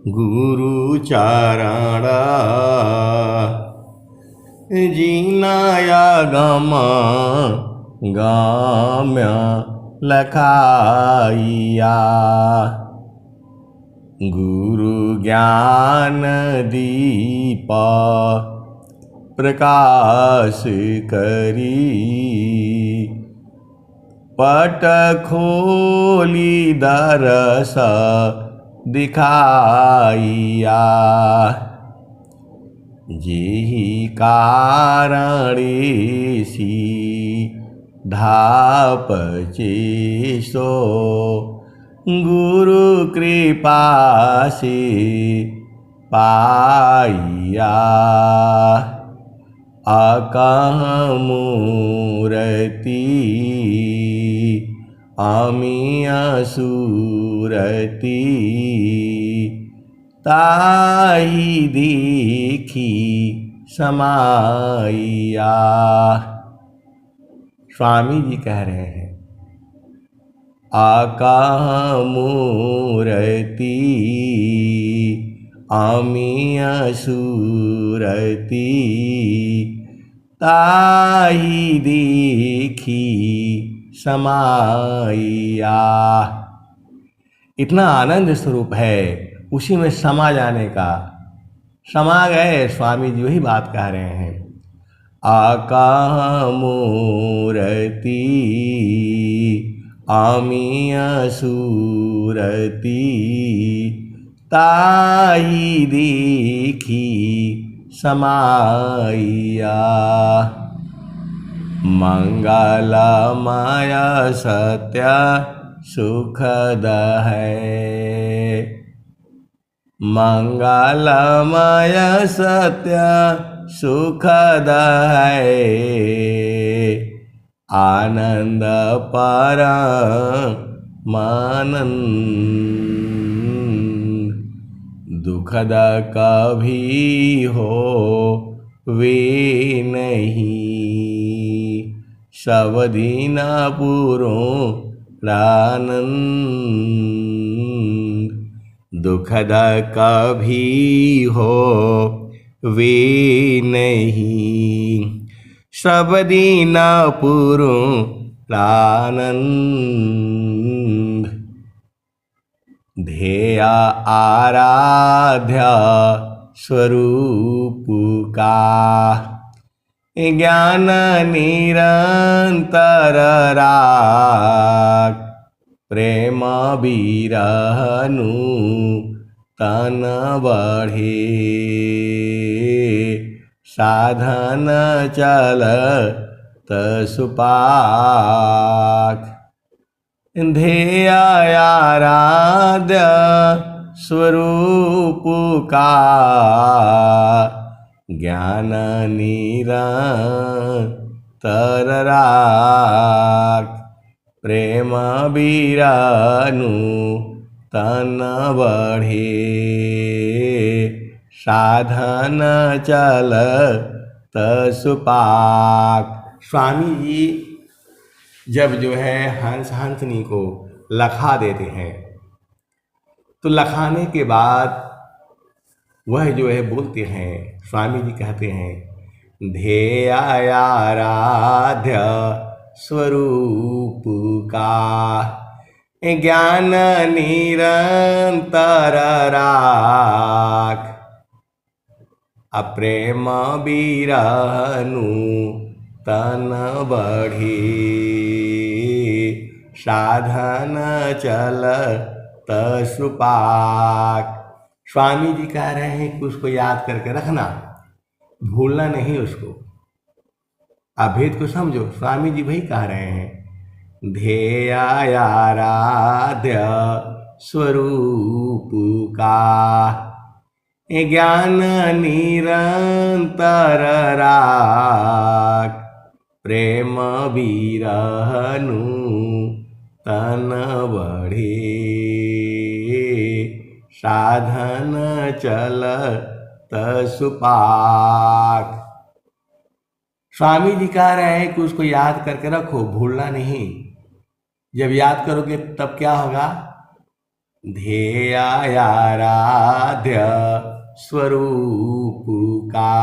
गुरु चारणा जीनाया गमा गाम्य लखाइया। गुरु ज्ञान दीप प्रकाश करी, पट खोली दरस दिखाइया। जेहि कारणेसी धापचे सो, गुरु कृपा से पाइया। अकह मूरति अमी असुरति, ताहि देखी समाइया। स्वामी जी कह रहे हैं, अकह मूरति अमी असुरति, ताहि देखी समाइया। इतना आनंद स्वरूप है, उसी में समा जाने का। समा गए, स्वामी जी वही बात कह रहे हैं। अकह मूरति अमी असुरति, ताहि देखी समाइया। मंगलमय सत्य सुखद है, मंगलमय सत्य सुखद है। आनंद परमानंद, दुखद कभी हो वे नहीं। सब दिन पुरों आनंद, दुखद कभी हो वे नहीं। सब दिन पुरों आनंद, ध्येय आराध्य स्वरूप का। ज्ञान निरंतर राख, प्रेम बिरहनु तन बढ़े। साधन चलत सुपाख, ध्येय आराध्य स्वरूप का। ज्ञान निरंतर राख, प्रेम बिरहनु तन बढ़े। साधन चलत सुपाख। स्वामी जी जब जो है हंस हंसनी को लखा देते हैं, तो लखाने के बाद वह जो है बोलते हैं। स्वामी जी कहते हैं, ध्येय आराध्य स्वरूप का। ज्ञान निरंतर राख, अप्रेम बिरहनु तन बढ़े। साधन चलत सुपाख। स्वामी जी कह रहे हैं कि उसको याद करके रखना, भूलना नहीं उसको। अभेद को समझो, स्वामी जी वही कह रहे हैं। ध्येय आराध्य स्वरूप का, ज्ञान निरंतर राख, प्रेम बिरहनु तन बढ़े। साधन चलत सुपाख। स्वामी जी कह रहे हैं कि उसको याद करके रखो, भूलना नहीं। जब याद करोगे तब क्या होगा? ध्येयाराध्य स्वरूप का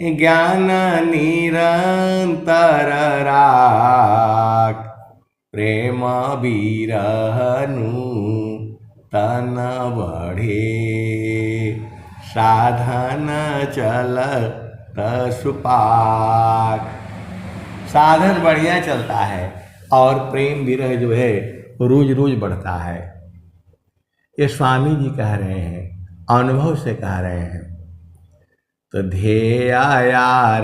ज्ञान निरंतर राख प्रेम बिरहनु तन बढ़े साधन चल सुपाक। साधन बढ़िया चलता है और प्रेम विरह जो है रोज रोज बढ़ता है। ये स्वामी जी कह रहे हैं, अनुभव से कह रहे हैं। तो ध्येयाराध्य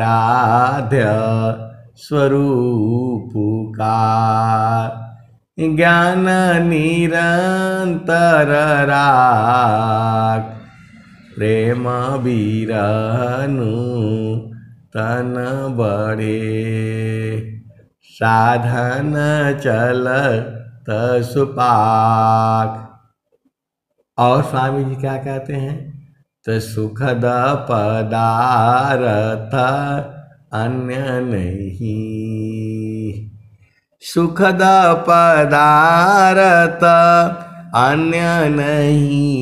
स्वरूप का ज्ञान निरंतर राख प्रेम बिरहनु तन बढ़े साधन चल सुपाक। और स्वामी जी क्या कहते हैं? तो सुखद पदार्थ अन्य नहीं, सुखद पदार्थ अन्य नहीं,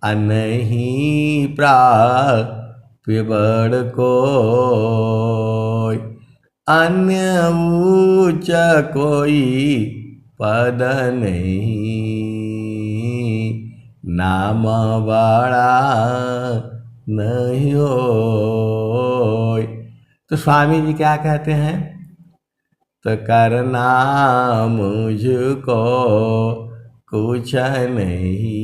अनहीं प्राप्य बड़ कोई, अन्य ऊंच कोई पद नहीं, नाम बड़ा नहीं होय। तो स्वामी जी क्या कहते हैं? तो करना मुझको कुछ नहीं,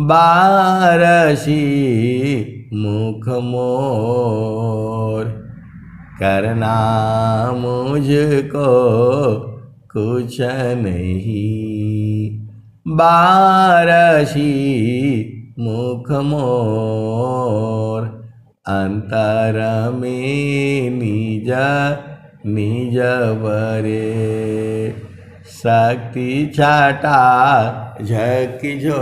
बारसी मुख मोर, करना मुझको कुछ नहीं, बारसी मुख मोर, अंतर में निज निज बरे, शक्ति छटा झकझोर।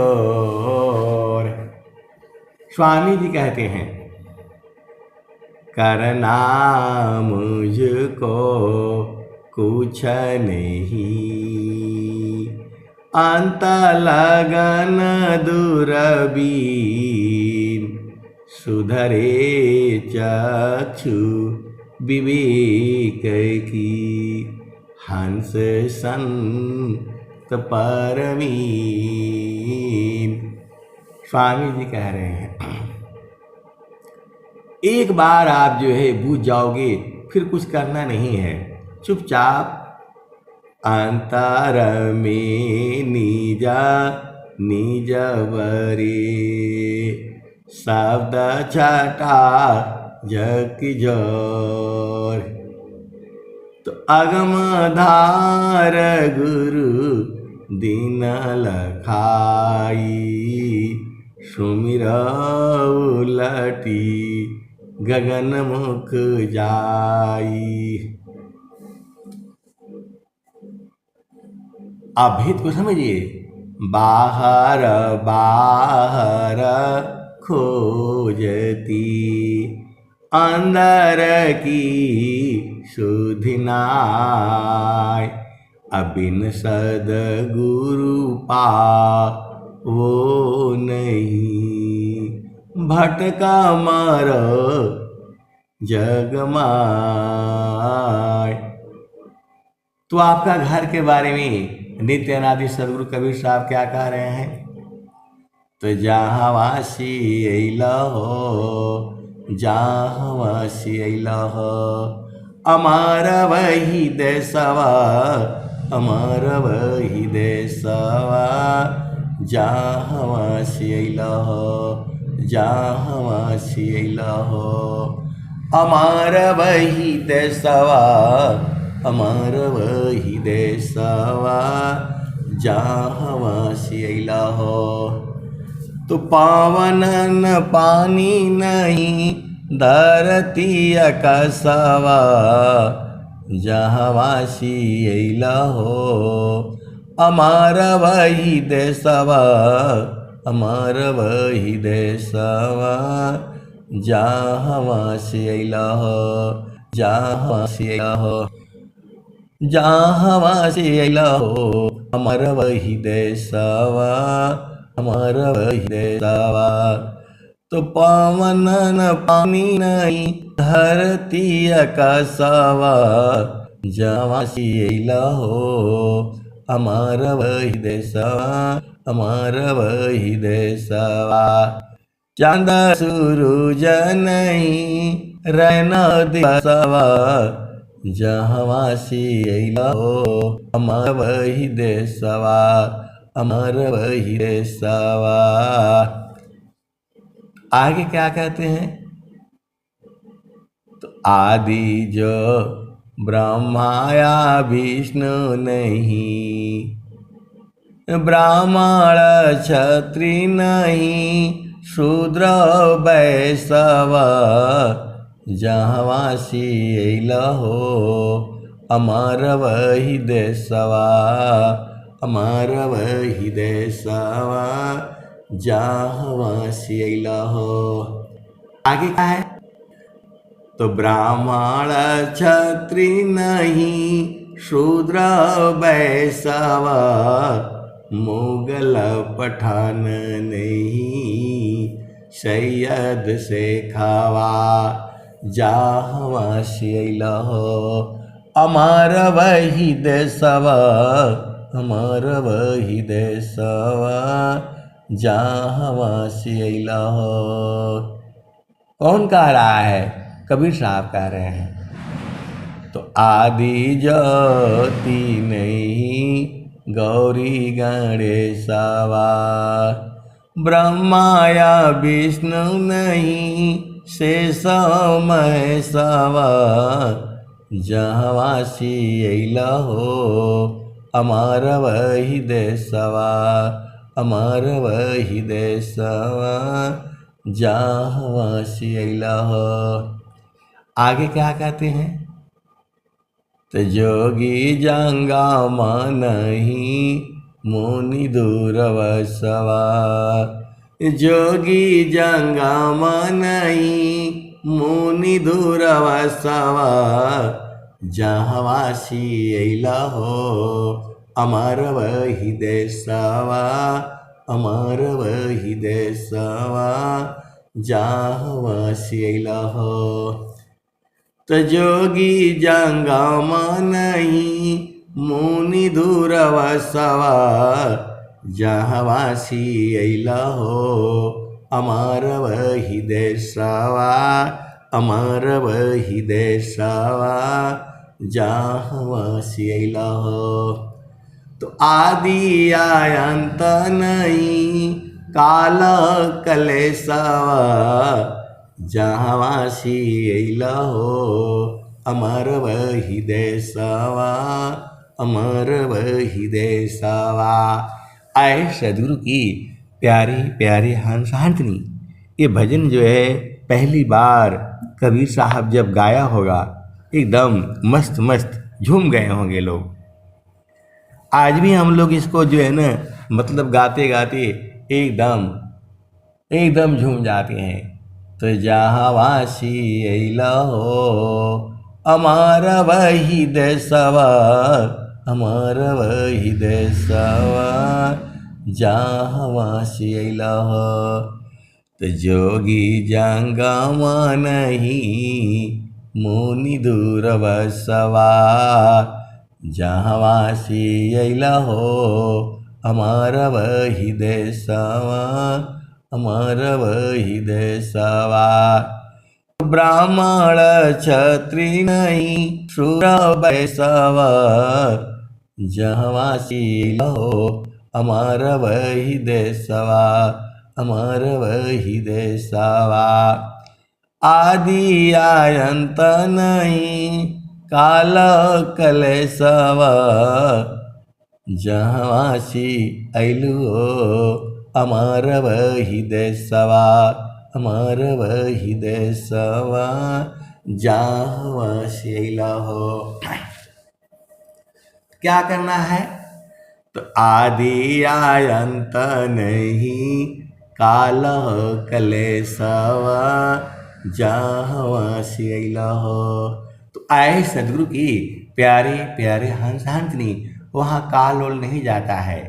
स्वामी जी कहते हैं करना मुझको कुछ नहीं, अंत लगन दूरबीन, सुधरे चक्षु विवेक की, हंस संत परवीन। स्वामी जी कह रहे हैं एक बार आप जो है बूझ जाओगे फिर कुछ करना नहीं है, चुपचाप अंतर में निजा निज बरे, शब्द छटा झकझोर। तो अगम धार गुरु दीन लखाई, सुमिर उलटी गगन मुख जाई। आप भेद को समझिए, बाहर बाहर खोजती, अंदर की सुधि नाय, अबिन सद्गुरु पा वो नहीं, भटका मार जगमाय। तो आपका घर के बारे में नित्य अनादि सदगुरु कबीर साहब क्या कह रहे हैं? तो जहाँ वासी अइला हो, जहाँ वासी अइला हो, अमार वही देशवा, अमार वही देशवा, जहाँ वासी अइला हो, जहाँ वासी अइला हो, अमार वही देशवा, अमार वही देशवा, जहाँ वासी अइला हो। तो पावन न पानी नहीं धरती आकाशवा, जहाँ वासी अइला हो, अमार वही देशवा, अमार वही देशवा, जहाँ वासी अइला हो, जहाँ वासी अइला हो, जहाँ वासी अइला हो, अमर वही देशवा, अमर वही देशवा। तो पवन न पानी नहीं धरती आकाशवा, जहाँ सियला हो अमर वही देशवा, अमर वही देशवा। चांद सूरज नहीं रहना दिवसवा, जहाँ सियला हो अमर वही देशवा, अमर वही देशवा। आगे क्या कहते हैं? तो आदि जो ब्रह्माया विष्णु नहीं, ब्राह्मण क्षत्रिय नहीं, शूद्र वैश्व, जहाँ सियला हो अमर वही देशवा, अमर वही देशवा, जहाँ सियला हो। आगे क्या है? तो ब्राह्मण क्षत्रिय नहीं, शूद्र वैश्व, मुगल पठान नहीं, सैयद से खावा, जहाँ सियला हो अमर वही देशवा, अमर वही देशवा, जहाँ सियला हो। कौन कह रहा है? कबीर साहब कह रहे हैं। तो आदि ज्योति नहीं गौरी गणेशवा, ब्रह्माया विष्णु नहीं शेष महेशवा, जहाँ सियला हो अमर वही देशवा, अमर वही देशवा, जहाँ सियला हो। आगे क्या कहते हैं? तो जोगी जंगम नहीं मुनि दूरवसवा, जोगी जंगम नहीं मुनि दूरवसवा, जहाँ सियला हो अमर वही देशवा, अमर वही देशवा, जहाँ सियला हो। तो जोगी जंगम नहीं मुनि दूरवसवा, जहाँ सियला हो अमर वही देशवा, अमर वही देशवा, जहाँ सियला हो। तो आदि अंत नहीं काल कलेशवा, जहाँ सियला हो अमर वही देशवा, अमर वही देशवा। आए सदगुरु की प्यारी प्यारी हंस हांटनी। ये भजन जो है पहली बार कबीर साहब जब गाया होगा, एकदम मस्त मस्त झूम गए होंगे लोग। आज भी हम लोग इसको जो है ना, मतलब गाते गाते एकदम एकदम झूम जाते हैं। तो जहाँ सियला हो अमर वही देशवा, अमर वही देशवा, जहाँ सियला हो। तो जोगी जंगम नहीं मुनि दूरवसवा, जहाँ सियला हो अमर वही देशवा, अमर वही देशवा। ब्राह्मण क्षत्रिय नहीं शूद्र वैश्व, जहाँ सियला हो अमर वही देशवा, अमर वही देशवा। आदि अंत नहीं काल कलेशवा, जहाँ सियलु हो अमर वही देशवा, अमर वही देशवा, जहाँ सियला हो। क्या करना है? तो आदि अंत नहीं काल कलेशवा, जहाँ सियला हो। तो आए सदगुरु की प्यारे प्यारे हंस हांटनी वहाँ काल ओल नहीं जाता है।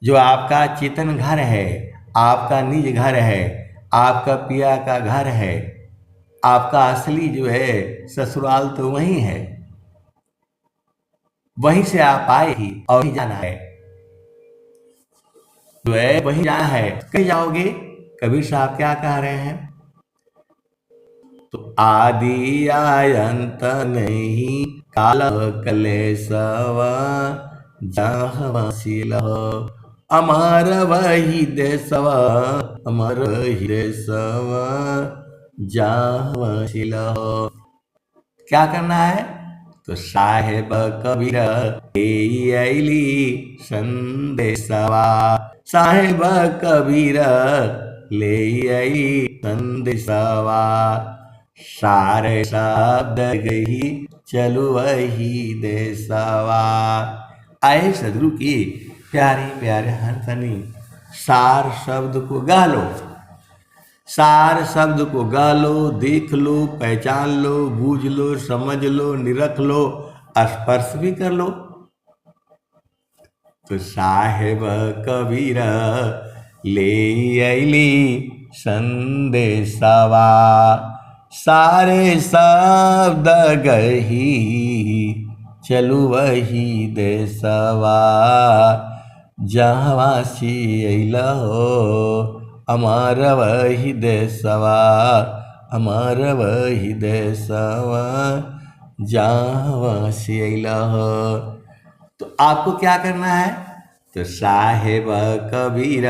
जो आपका चेतन घर है, आपका निज घर है, आपका पिया का घर है, आपका असली जो है ससुराल तो वही है। वहीं से आप आए ही और वहीं जाना है, जो है वहीं जाना है। कहीं जाओगे? कबीर साहब क्या कह रहे हैं? तो आदि अंत नहीं काल कलेशव जहवासील अमर वही देशव, अमर वही देशव जहवासील। क्या करना है? तो साहेब कबीर ऐली संदेशवा, साहेब कबीर ले आई संदेशवा, सारे शब्द गही चलु वही देशवा। आए सदगुरु की प्यारे प्यारे हंसनी, सार शब्द को गा लो, सार शब्द को गा लो, देख लो, पहचान लो, बूझ लो, समझ लो, निरख लो, स्पर्श भी कर लो। तो साहेब कबीर ले अली संदेशवा, सारे शब्द गही चलु वही देशवा, जहवासी अइला हो अमर वही देशवा, अमर वही देशवा जहवासी अइला हो। तो आपको क्या करना है? तो साहेब कबीर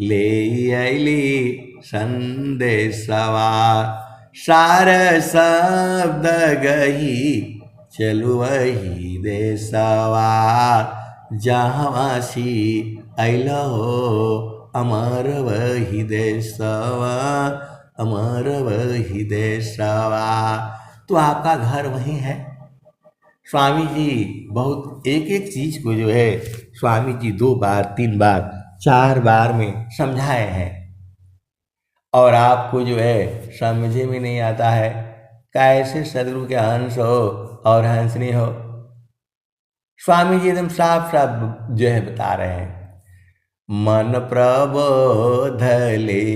ले अली संदेशवा, सार शब्द गही चलु वही देशवा, जहवासी अइला हो अमर वही देशवा, अमर वही देशवा। तो आपका घर वहीं है। स्वामी जी बहुत एक एक चीज को जो है स्वामी जी 2 बार 3 बार 4 बार में समझाए हैं, और आपको जो है समझे में नहीं आता है। कैसे सदगुरु के हंस हो और हंसनी हो? स्वामी जी एकदम साफ साफ जो है बता रहे हैं, मन प्रबोध ले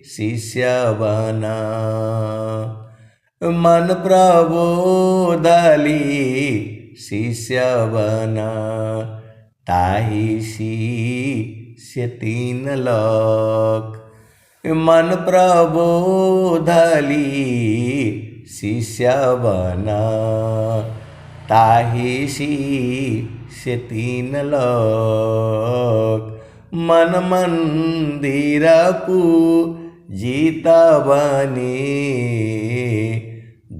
शिष्य बना, मन प्रबोधली शिष्य बना, ताहि शिष्य 3 लोक, मन प्रबोधली शिष्य बना, ताहि शिष्य 3 लोक, मन मंदिर पूजित बने,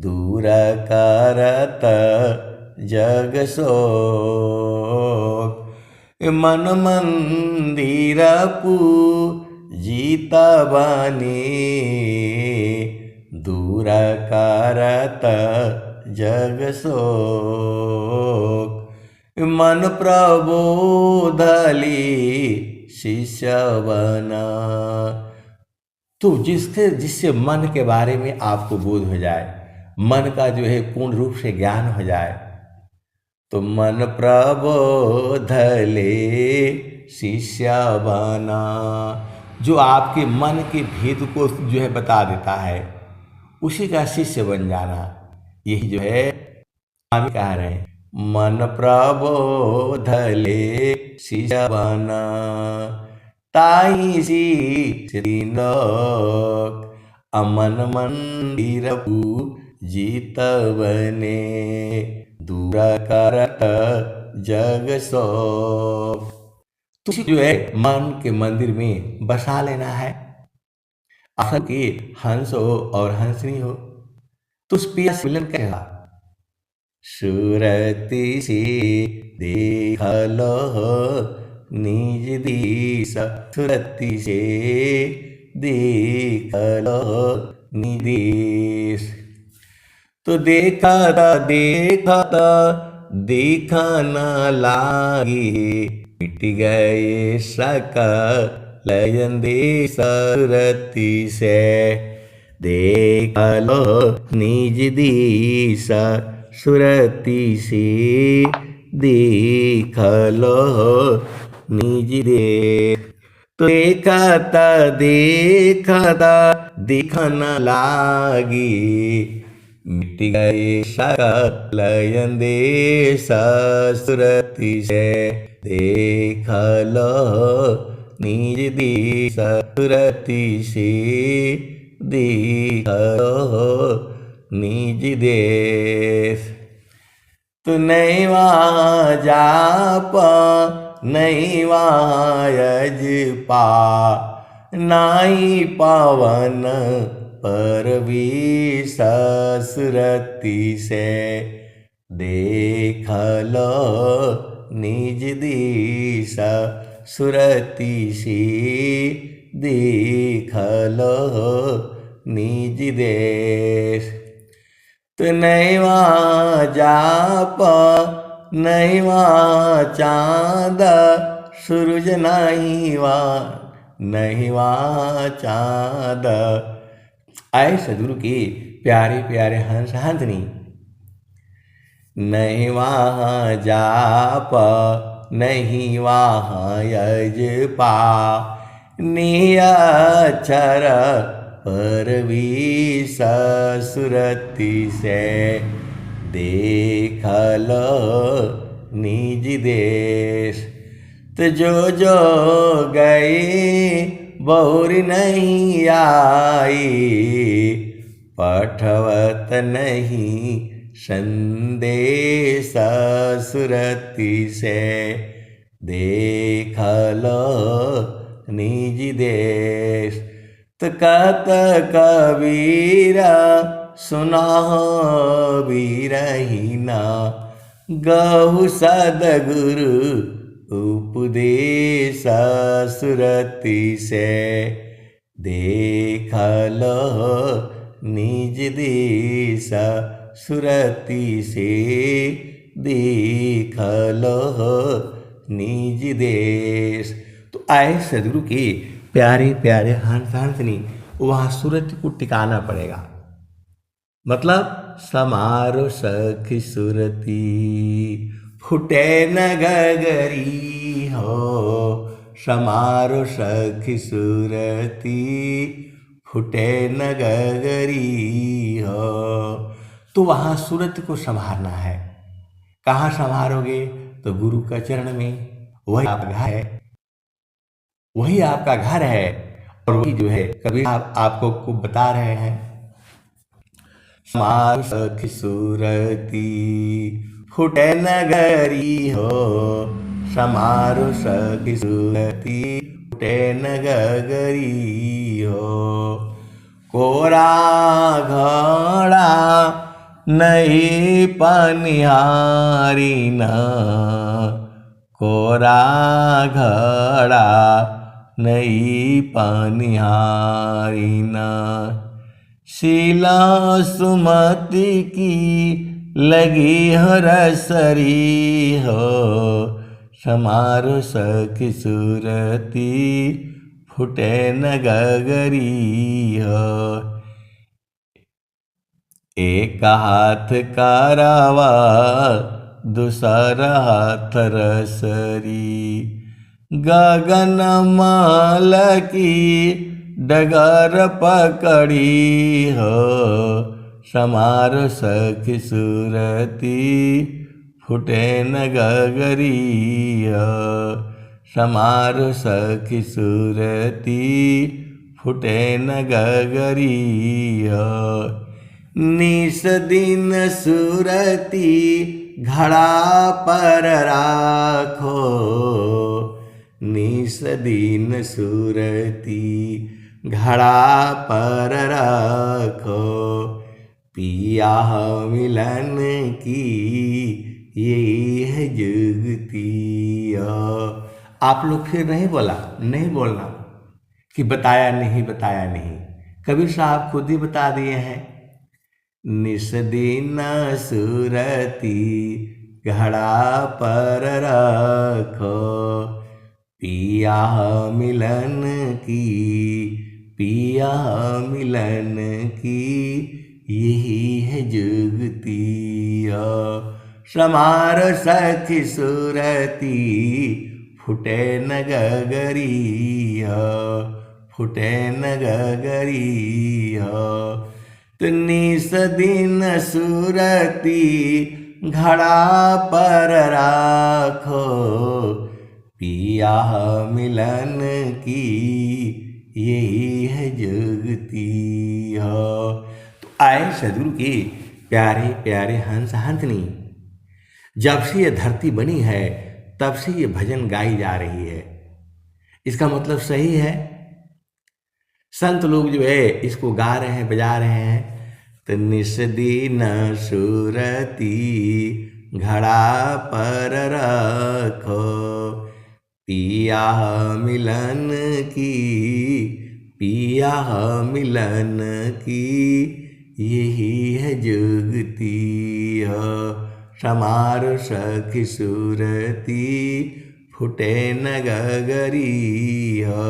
दूर करत जग शोक, मन मंदिर पूजित बने, दूर करत जग शोक, मन प्रबोधली शिष्य बना। तो जिससे मन के बारे में आपको बोध हो जाए, मन का जो है पूर्ण रूप से ज्ञान हो जाए, तो मन प्रबोध ले शिष्य बना, जो आपके मन के भेद को जो है बता देता है, उसी का शिष्य बन जाना। यही जो है स्वामी कह रहे हैं, मन प्रबोध ले शिष्य बना, ताहि शिष्य 3 लोक, अमन मंदिर पूजित बने, दूर करत जग शोक। तुझे जो है मन के मंदिर में बसा लेना है। आखिर के हंस हो और हंसनी हो तो उस पिया से मिलन करेगा। सूरती से देख लो निज दिस, सूरती से देख लो निज दिस। तो देखता देखता देखा न लागे, मिट गए सकल अंदेश सूरती से, देख लो निज दिस सूरती से, देख लो निज देश। तो देखता दिखन लागी, मिट गए सकल अंदेश सुरति से। देख लो निज देश सुरति से, देख लो निज देश। तो नहीं वहाँ जाप नहीं वहाँ यजपा, नाई पावन परवीश सुरति से। देख लो निज देश सुरति से, देख लो निज देश। तो नहीं वहाँ जाप नहीं वहाँ चाँद, सूरज नहीं वहाँ चाँद। आए सदगुरु के प्यारे प्यारे हंस हंसनी। नहीं वहाँ जाप नहीं वहाँ यजपा, नियक्षर परवीश सुरति से। देख लो निज देश। तो जो गए बहुर नहीं आई, पठवत नहीं संदेश सुरति से। देख लो निज देश। तो कत कबीरा सुनाहो बीरहीना, गहु सदगुरु उपदेश सुरति से। देख लो निज देश सुरति से, देख लो निज देश। तो आए सदगुरु के प्यारे प्यारे हंसनी, वहाँ सुरति को टिकाना पड़ेगा। मतलब समारो सखी सुरति, फुटे न गगरी हो। समारो सखी सुरति, फुटे न गगरी हो। तो वहाँ सुरति को संभालना है। कहाँ संभालोगे? तो गुरु का चरण में। वही आपका घर है, वही आपका घर है। और वही जो है कबीर आपको बता रहे हैं, समारो सखी सुरति, फुटे नगरी हो। समारो सखी सुरति, फुटे नगरी हो। कोरा घड़ा नहीं पनिहारी न, कोरा घड़ा नहीं पनिहारी न। शीला सुमति की लगी हो रसरी हो। समारो सखी सुरति, फुटे न गगरी हो। एक हाथ करावा दूसरा हाथ रसरी, गगन माल की डगर पकड़ी हो। समारो सखी सुरति, फुटे न गगरी हो। समारो सखी सुरति, फुटे न गगरी हो। निस दिन सुरति घड़ा पर राखो, निस दिन सुरति घड़ा पर रखो। पिया मिलन की यही है जुगती। आप लोग फिर नहीं बोलना कि बताया नहीं। कबीर साहब खुद ही बता दिए हैं, निस दिन सुरति घड़ा पर रखो। पिया मिलन की यही है जुगती। समार सखी सुरती फुटे न गगरी हो, फुटे न गगरी हो। तो निस दिन सुरती घड़ा पर राखो, पिया मिलन की यही है जुगती हो। तो आए सदगुरु के प्यारे प्यारे हंस हंसनी। जब से ये धरती बनी है तब से ये भजन गाई जा रही है। इसका मतलब सही है। संत लोग जो है इसको गा रहे हैं, बजा रहे हैं। तो निस दिन सुरती घड़ा पर रखो, पिया मिलन की, पिया मिलन की यही है जुगती हो। समार सखी सुरती फुटे न गगरी हो।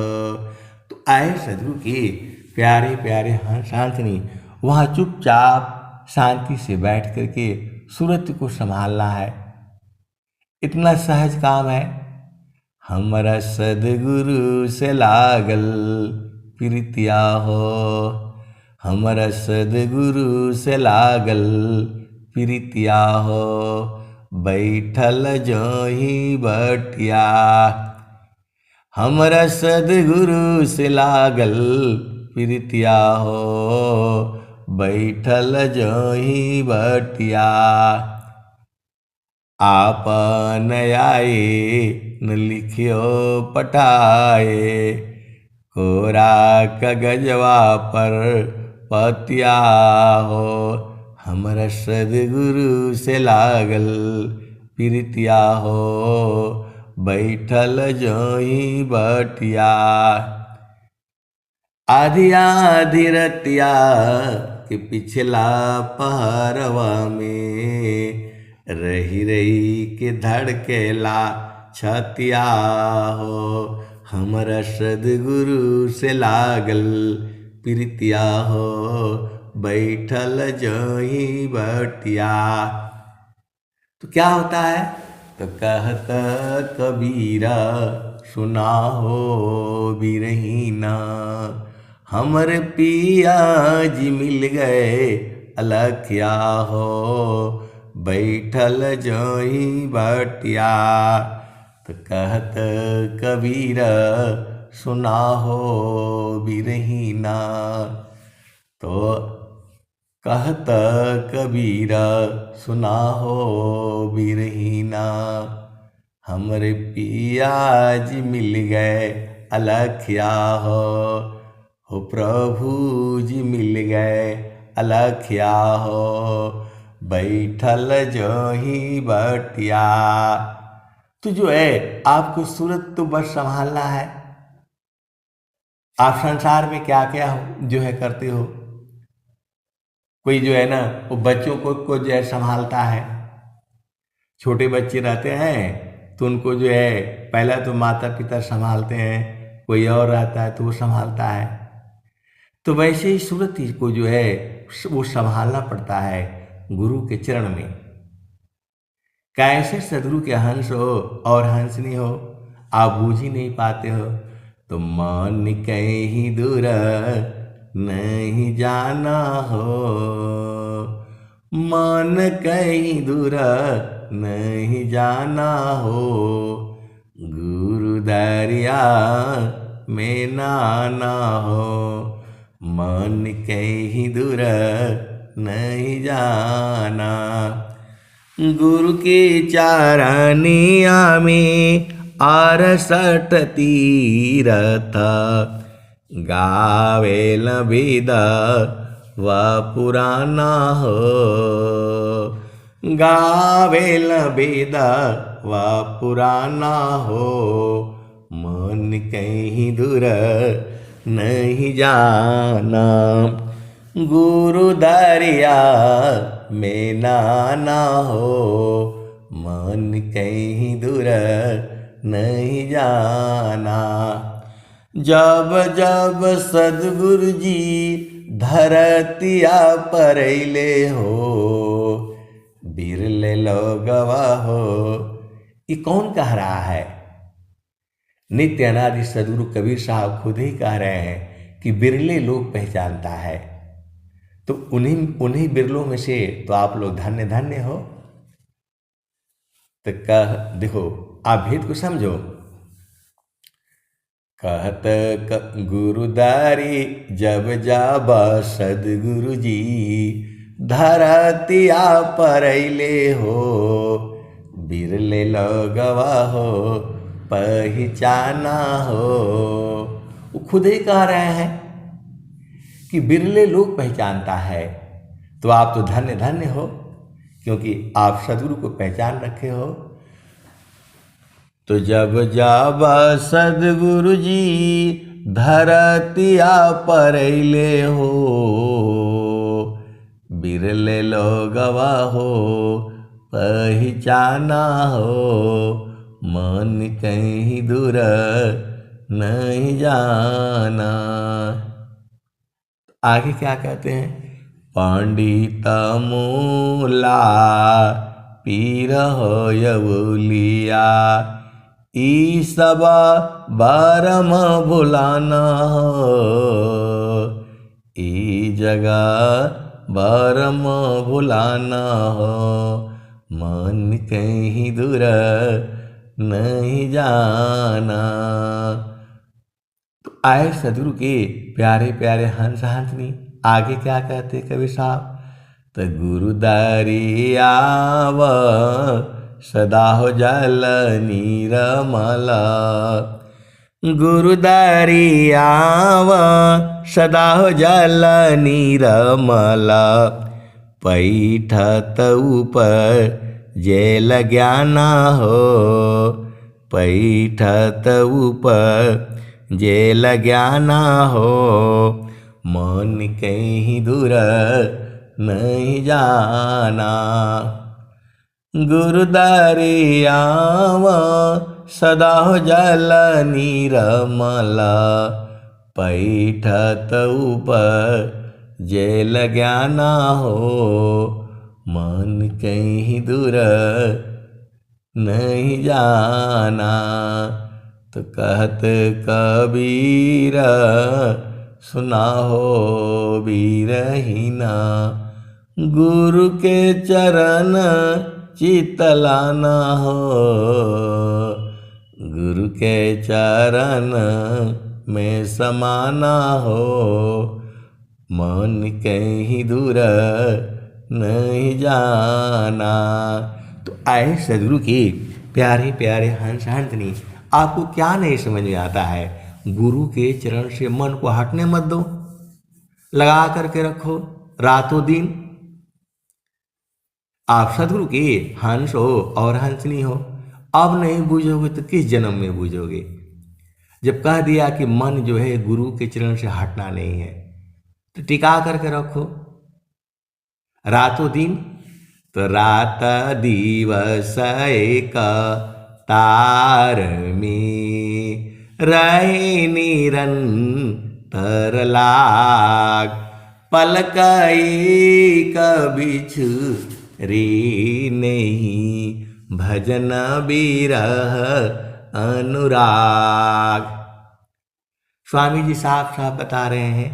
तो आए सदगुरु के प्यारे प्यारे शांतनी वहाँ चुपचाप शांति से बैठ करके सूरत को संभालना है। इतना सहज काम है। हमरा सदगुरु से लागल प्रीतिया हो, हमरा सदगुरु से लागल प्रीतिया हो। बैठल जोही बटिया, हमरा सदगुरु से लागल प्रीतिया हो। बैठल जोही बटिया, आपन आए न लिखियो पठाए। कोरा कागजवा पर पतिया हो, हमरा सदगुरु से लागल प्रीतिया हो। बैठल जोही बटिया, आधी आधी रतिया के पिछला पहरवा में रही रही के धड़केला छतिया हो। हमरा सदगुरु से लागल प्रीतिया हो। बैठल जोही बटिया। तो क्या होता है? तो कहता कबीरा सुना हो बिरहीना, हमर पिया जी मिल गए अलखिया हो। बैठल जोही बटिया। तो कहत कबीर सुना हो बिरहीना। तो कहत कबीर सुना हो बिरहीना, हमरे पिया जी मिल गए अलखिया हो। प्रभु जी मिल गए अलखिया हो। बैठल जोही बटिया। तो जो है आपको सूरत तो बस संभालना है। आप संसार में क्या क्या जो है करते हो। कोई जो है ना वो बच्चों को जो है संभालता है। छोटे बच्चे रहते हैं तो उनको जो है पहला तो माता पिता संभालते हैं, कोई और रहता है तो वो संभालता है। तो वैसे ही सूरत को जो है वो संभालना पड़ता है गुरु के चरण में। कैसे सदगुरु के हंस हो और हंसनी हो आप बूझ ही नहीं पाते हो। तो मन कहीं दूर नहीं जाना हो, मन कहीं दूर नहीं जाना हो। गुरु दरिया में नाना हो, मन कहीं दूर नहीं जाना। गुरु के चारनिया में 68 तीरथ, गावेल विदा व पुराना हो। गावेल विदा व पुराना हो, मन कहीं दूर नहीं जाना। गुरु दरिया में नाना हो, मन कहीं दूर नहीं जाना। जब जब सदगुरु जी धरतिया पर अइले हो, बिरले लोगवा हो। ये कौन कह रहा है? नित्य अनादि सद्गुरु कबीर साहब खुद ही कह रहे हैं कि बिरले लोग पहचानता है। तो उन्हीं उन्हीं बिरलों में से तो आप लोग धन्य धन्य हो। तो कह देखो, आप भेद को समझो। कहत गुरुदारी जब जाब सदगुरु जी, धरतिया परैले हो। बिरले लगवा हो पहचाना हो। वो खुद ही कह रहे हैं कि बिरले लोग पहचानता है। तो आप तो धन्य धन्य हो, क्योंकि आप सदगुरु को पहचान रखे हो। तो जब जाबा सदगुरु जी, धरतिया परैले हो। बिरले लोगवा हो पहचाना हो। मन कहीं दूर नहीं जाना। आगे क्या कहते हैं? पंडित मूला पीर होयवलिया, ई सब बारम भुलाना हो। ई जगह बारम भुलाना हो। मन कहीं दूर नहीं जाना। तो आए सदगुरु के प्यारे प्यारे हंस हंसनी। आगे क्या कहते कबीर साहब? तो गुरुदारी आव सदा हो जल नीरमल। गुरुदारी आव सदा हो जल नीरमल। पैठत ऊपर जेल ज्ञाना हो। पैठत ऊपर जेल ज्ञाना हो। मन कहीं दूर नहीं जाना। गुरुदारी आव सदा हो जल नीरमल। पैठत ऊपर जेल ज्ञाना हो। मन कहीं दूर नहीं जाना। तो कहत कबीर सुना हो बीरहीना। गुरु के चरण चितलाना हो। गुरु के चरण में समाना हो। मन कहीं दूर नहीं जाना। तो आए सदगुरु के प्यारे प्यारे हंस हंसनी। आपको क्या नहीं समझ में आता है? गुरु के चरण से मन को हटने मत दो, लगा करके रखो रातों दिन। आप सदगुरु के हंस हो और हंसनी हो। अब नहीं बूझोगे तो किस जन्म में बूझोगे? जब कह दिया कि मन जो है गुरु के चरण से हटना नहीं है, तो टिका करके रखो रातों दिन। तो रात दिवस एक तार में, रहे निरंतर लाग। पलक एक बिछु रे नहीं, भजन बिरह अनुराग। स्वामी जी साफ साफ बता रहे हैं,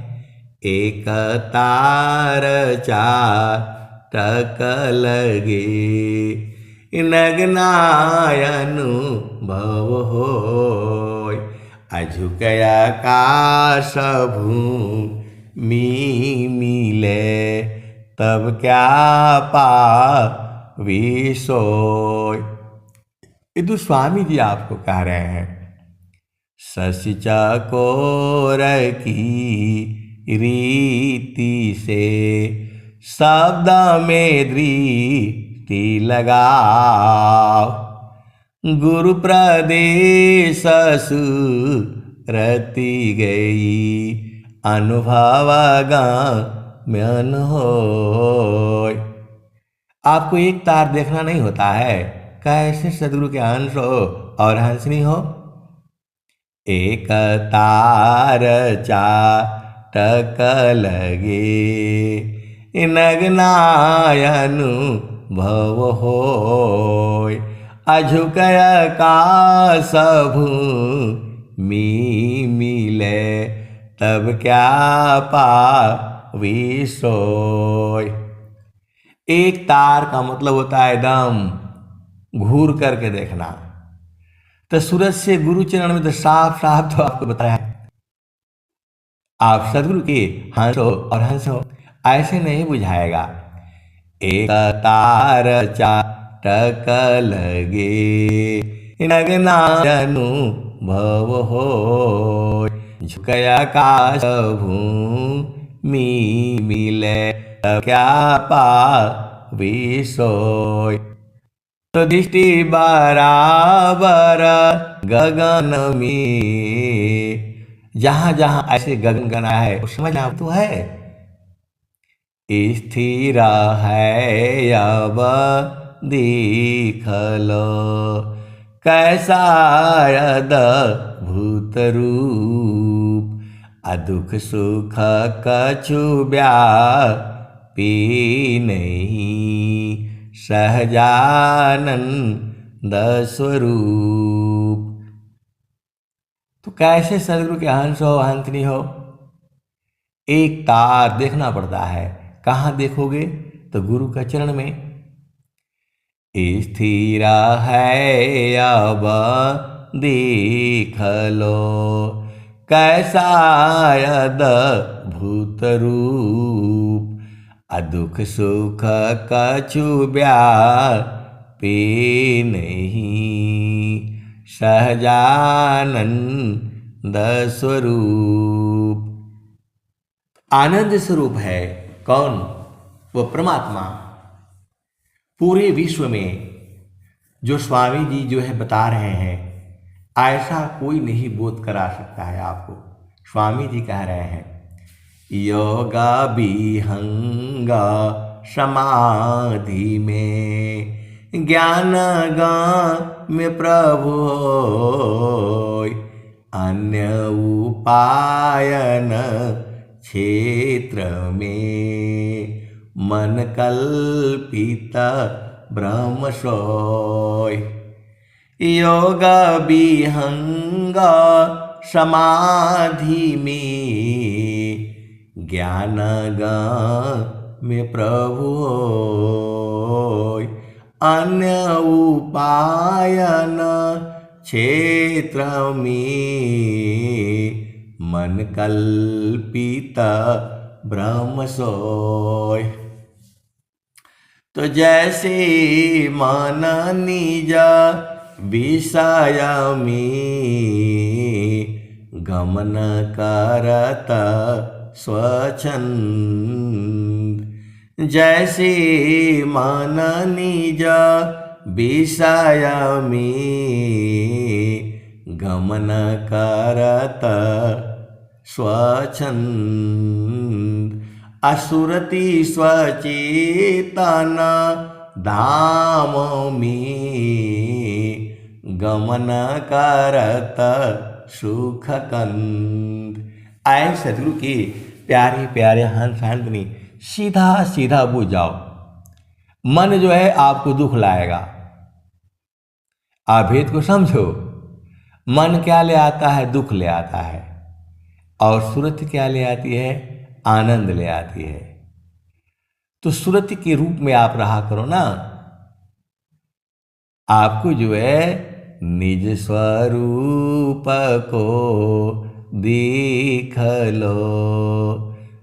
एक तार चार टक लगे, नगनायनु भव होय। अझुक आकाश भूमि मिले, तब क्या पावी सोय। ये तो स्वामी जी आपको कह रहे हैं। शशि चकोर की रीति से शब्द में दृष्टि लगाओ। गुरु प्रदेश सुरति गई, अनुभव गम्यन होय। आपको एक तार देखना नहीं होता है, कैसे सदगुरु के अंश हो और हंसनी हो। एक तार चाटक लगे, नगनायनु भव होय। अझुकय आकाश भूमि मिले, तब क्या पावी सोय। एक तार का मतलब होता है एकदम घूर करके देखना। तो सूरज से गुरु चरण में तो साफ साफ तो आपको बताया, आप सदगुरु के हंस हो और हंस हो, ऐसे नहीं बुझाएगा। एक तार चाटक लगे, नगना अनुभव हो। झुकय आकाश भूमि मिले, तब क्या पावी सोय। तो दृष्टि बराबर गगन में, जहां जहां ऐसे गगन गना है वो समझना तो है। स्थिर है अब दिख लो, कैसा अद्भुत रूप। दुख सुख कछु व्यापी नहीं, सहजानंद स्वरूप। तो कैसे सदगुरु के हंस हो हंसनी हो। एक तार देखना पड़ता है, कहाँ देखोगे तो गुरु का चरण में। स्थिर है अब देख लो, कैसा अद्भुत रूप। दुख सुख कछु व्यापी नहीं, सहजानंद स्वरूप। आनंद स्वरूप है कौन? वो परमात्मा। पूरे विश्व में जो स्वामी जी जो है बता रहे हैं, ऐसा कोई नहीं बोध करा सकता है आपको। स्वामी जी कह रहे हैं, योगा विहंगा समाधि में, ज्ञान में प्रभु होय। अन्य उपायन क्षेत्र में, मन कल्पित ब्रह्म सोय। योग विहंग समाधि में, ज्ञान में प्रभु होय। अन्य उपायन क्षेत्र में, मन कल्पित ब्रह्म सोय। तो जैसे मन निज विषय में, गमन करत स्वच्छंद। जैसे मन निज विषय में, गमन करत स्वच्छंद। असुरति स्वचेतन धाम में, गमन करत सुख कंद। आए सदगुरु के प्यारे प्यारे हंस हंसनी, सीधा सीधा बुझ जाओ। मन जो है आपको दुख लाएगा, आप भेद को समझो। मन क्या ले आता है? दुख ले आता है। और सुरति क्या ले आती है? आनंद ले आती है। तो सुरति के रूप में आप रहा करो ना। आपको जो है निज स्वरूप को देख लो,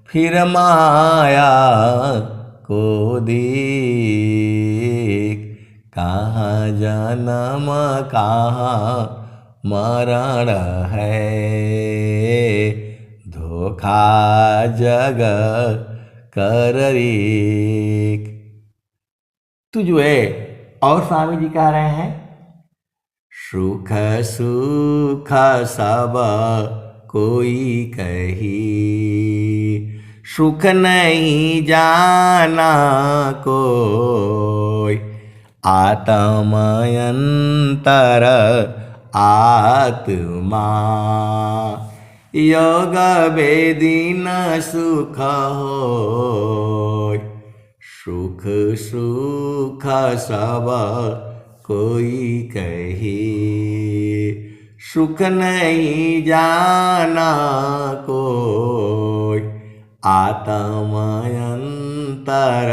फिर माया को देख। कहाँ जन्म कहाँ मरण है, धोखा जग कर रेख। तू जो है, और स्वामी जी कह रहे हैं, सुख सुख सब कोई कही, सुख नहीं जाना कोई। आत्मयंतर आत्मा, योग वेदीन सुख होय। सुख सुख सब कोई कहे, सुख नहीं जाना कोई, आत्मा अंतर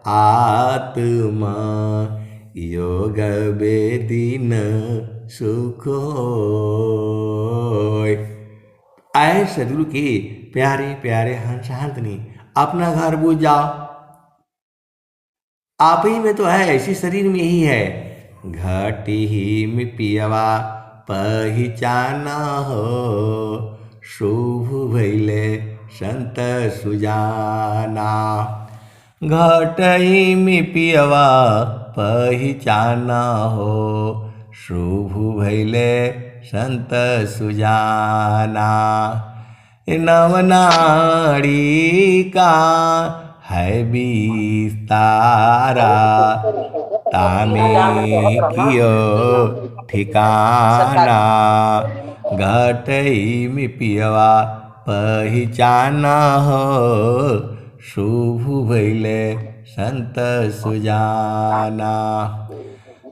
आत्मा योग बेदीन सुख होय। आए सदगुरु के प्यारे प्यारे हंस हंसनी, अपना घर बुझ जाओ, आप ही में तो है, इसी शरीर में ही है। घटी ही में पियवा पहचाना हो, शुभ भैले संत सुजाना। घटई में पियवा पहचाना हो, शुभ भैले संत सुजाना। नवनाड़ी का है विस्तारा, तामे कियो ठिकाना। घटई में पियवा पहचाना हो, शुभ भैले संत सुजाना।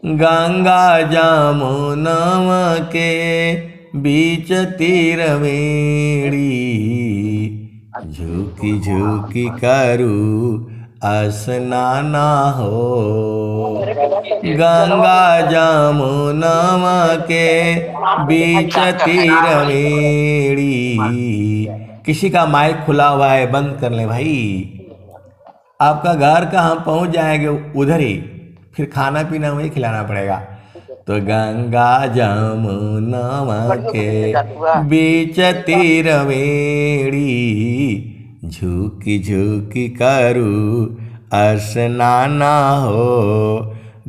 गंगा जमुनवा के बीच तीर मेड़ी, झुकी झुकी करू स्नाना हो। गंगा जमुनवा के बीच तीर मेड़ी, किसी का माइक खुला हुआ है, बंद कर ले भाई। आपका घर कहाँ पहुंच जाएंगे उधर ही, फिर खाना पीना वही खिलाना पड़ेगा। तो गंगा जमुनवा के बीच तीर मेड़ी, झुकी झुकी करू स्नाना हो।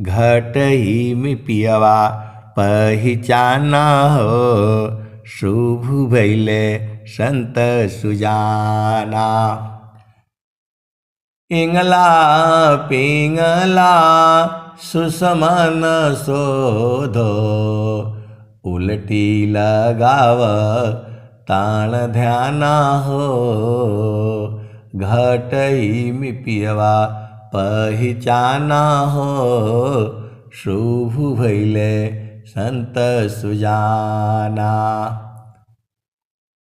घटई में पियवा पहचाना हो, शुभ भैले संत सुजाना। इंगला पिंगला सुसमन शोधो, उलटी लगाव ताण ध्याना हो। घटई में पियवा पहचाना हो, शुभ भैले संत सुजाना।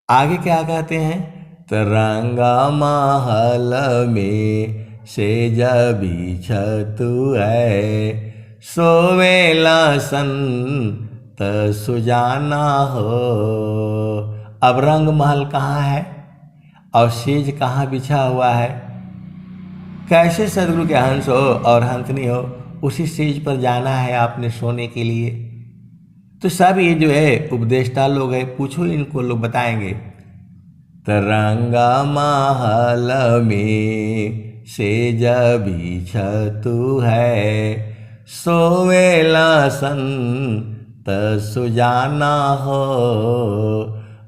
आगे क्या कहते हैं? तरंगा महल में सेज बिछतु है, सोवेला संत सुजाना हो। अब रंग महल कहाँ है और सेज कहाँ बिछा हुआ है? कैसे सदगुरु के हंस हो और हंसनी हो, उसी सेज पर जाना है आपने सोने के लिए। तो सब ये जो है उपदेष्टा लोग हैं, पूछो इनको, लोग बताएंगे। तरंगा महल में सेज बिछतु है, सोवेला संत सुजाना हो।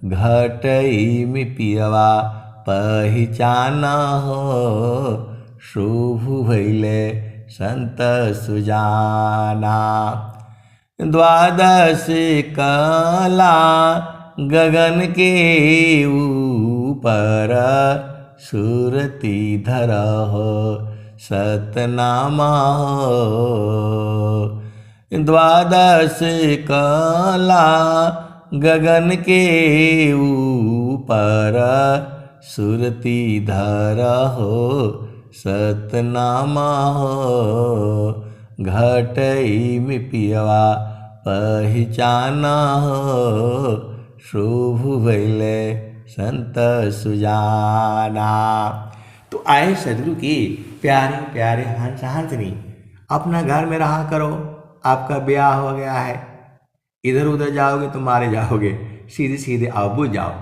घटई में पियवा पहचाना हो, शुभ भैले संत सुजाना। द्वादश कला गगन के ऊपर, सुरती धरहो सतनामा हो। द्वादश कला गगन के ऊपर, सुरती धरहो सतनामा हो। घटई में पियवा पहचाना हो, शुभ भैले संत सुजाना। तो आए सदगुरु की प्यारे प्यारे हंस हंसनी, अपना घर में रहा करो। आपका ब्याह हो गया है, इधर उधर जाओगे तो मारे जाओगे, सीधे सीधे आओ, बुझ जाओ।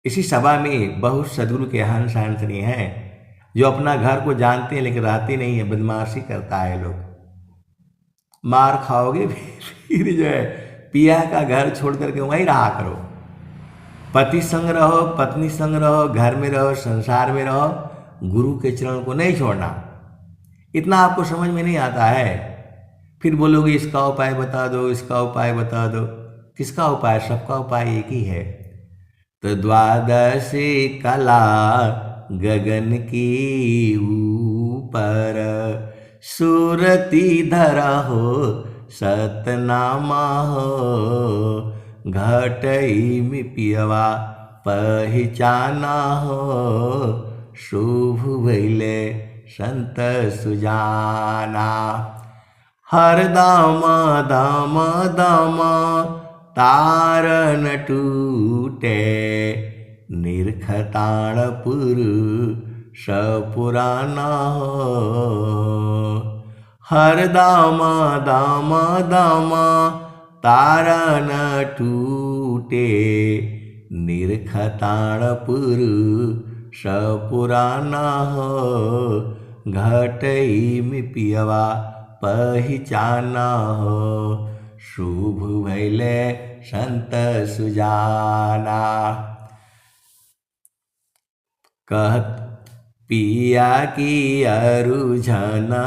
इसी सभा में बहुत सदगुरु के हंस हंसनी हैं, जो अपना घर को जानते हैं लेकिन रहते नहीं है, बदमाशी करता है लोग। मार खाओगे फिर जो है पिया का घर छोड़ करके वहीं रहा करो। पति संग रहो, पत्नी संग रहो, घर में रहो, संसार में रहो, गुरु के चरण को नहीं छोड़ना। इतना आपको समझ में नहीं आता है, फिर बोलोगे इसका उपाय बता दो, इसका उपाय बता दो। किसका उपाय? सबका उपाय एक ही है। तो द्वादश कला गगन की ऊपर सुरती धरा हो सतनामा हो घटई में पियवा पहचाना हो शुभ भैले संत सुजाना हर दाम दाम दाम तारन टूटे निरखताण पुरुष पुराना हो हर दाम दाम दाम तारन टूटे निरखताण पुरुष पुराना हो घटई में पियवा पहचाना हो शुभ भैले संत सुजाना कहत पिया की अरुझना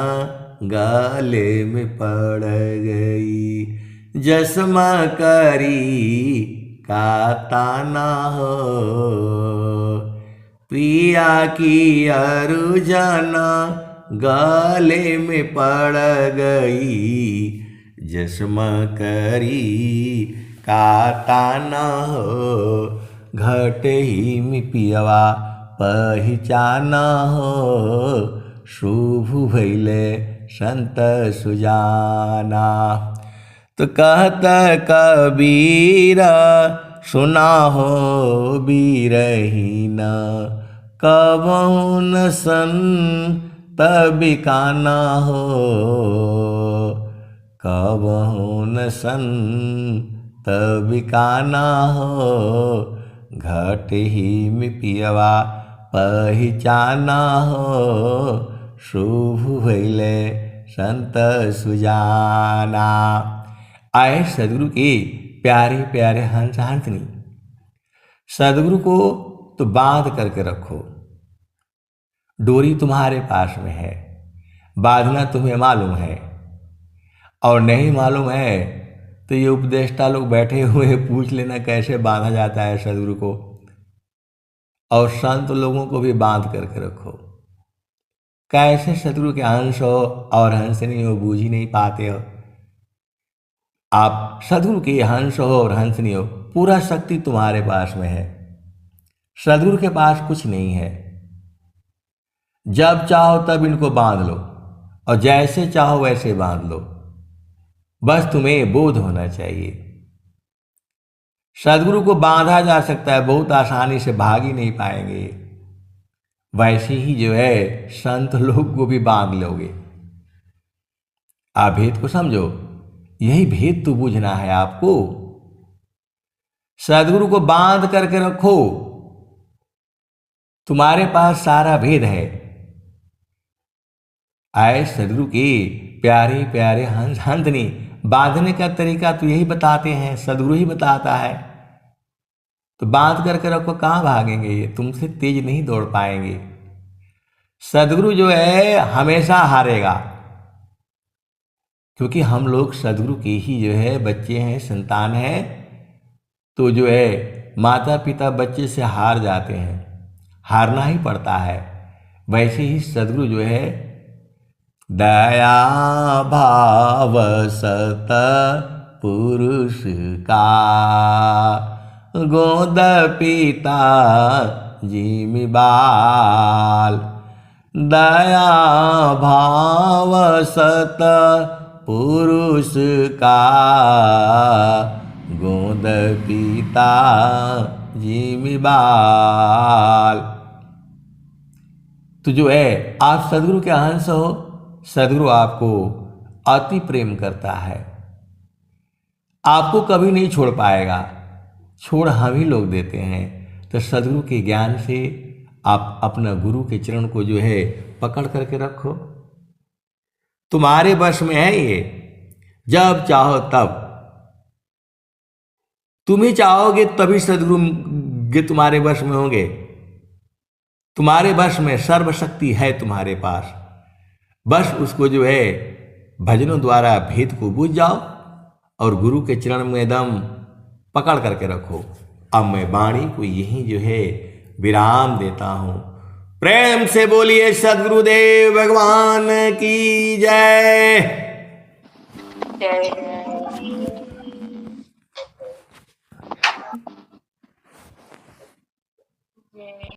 गले में पड़ गई जसमा करी का ताना हो पिया की अरुझना गले में पड़ गई जसमा करी का ताना हो घट ही में पियवा पहचाना हो शुभ भैले संत सुजाना तो कहत कबीरा सुना हो बीरहीना कबहु न सन तबिकाना हो कबहु न सन तबिकाना हो घट ही में पियवा पहचाना हो शुभ भैले संत सुजाना आए सदगुरु के प्यारे प्यारे हंस हंसनी सदगुरु को तो बांध करके रखो डोरी तुम्हारे पास में है बांधना तुम्हें मालूम है और नहीं मालूम है तो ये उपदेष्टा लोग बैठे हुए पूछ लेना कैसे बांधा जाता है सदगुरु को और संत लोगों को भी बांध करके रखो कैसे सदगुरु के अंश हो और हंसनी हो बूझ ही नहीं पाते हो आप सदगुरु के हंस हो और हंसनी हो पूरा शक्ति तुम्हारे पास में है सदगुरु के पास कुछ नहीं है जब चाहो तब इनको बांध लो और जैसे चाहो वैसे बांध लो बस तुम्हें बोध होना चाहिए सदगुरु को बांधा जा सकता है बहुत आसानी से भाग ही नहीं पाएंगे वैसे ही जो है संत लोग को भी बांध लोगे आप भेद को समझो यही भेद तो बूझना है आपको सदगुरु को बांध करके रखो तुम्हारे पास सारा भेद है आए सदगुरु के प्यारे प्यारे हंस हंसनी बांधने का तरीका तो यही बताते हैं सदगुरु ही बताता है तो बांध करके रखो कहाँ भागेंगे ये तुमसे तेज नहीं दौड़ पाएंगे सदगुरु जो है हमेशा हारेगा क्योंकि हम लोग सदगुरु के ही जो है बच्चे हैं संतान हैं तो जो है माता पिता बच्चे से हार जाते हैं हारना ही पड़ता है वैसे ही सदगुरु जो है दया भाव सत पुरुष का गोद पिता जिमि बाल दया भाव सत पुरुष का गोद पिता जिमि बाल तो जो है आप सदगुरु के अंश हो सदगुरु आपको अति प्रेम करता है आपको कभी नहीं छोड़ पाएगा छोड़ हम ही लोग देते हैं तो सदगुरु के ज्ञान से आप अपना गुरु के चरण को जो है पकड़ करके रखो तुम्हारे वश में है ये जब चाहो तब तुम ही चाहोगे तभी सदगुरु के तुम्हारे वश में होंगे तुम्हारे वश में सर्वशक्ति है तुम्हारे पास बस उसको जो है भजनों द्वारा भेद को बूझ जाओ और गुरु के चरण में एकदम पकड़ करके रखो अब मैं वाणी को यही जो है विराम देता हूँ प्रेम से बोलिए सद्गुरुदेव भगवान की जय। जय